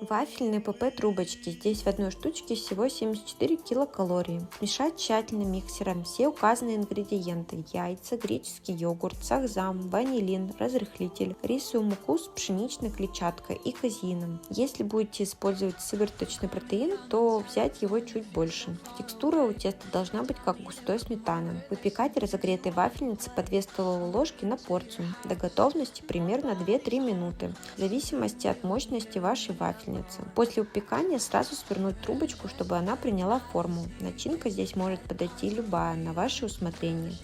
Вафельные ПП трубочки. Здесь в одной штучке всего 74 килокалории. Смешать тщательно миксером все указанные ингредиенты. Яйца, греческий йогурт, сахзам, ванилин, разрыхлитель, рисовую муку с пшеничной клетчаткой и казеином. Если будете использовать сывороточный протеин, то взять его чуть больше. Текстура у теста должна быть как густой сметаны. Выпекать в разогретой вафельнице по 2 столовые ложки на порцию. До готовности примерно 2-3 минуты, в зависимости от мощности вашей вафельницы. После выпекания сразу свернуть трубочку, чтобы она приняла форму. Начинка здесь может подойти любая, на ваше усмотрение.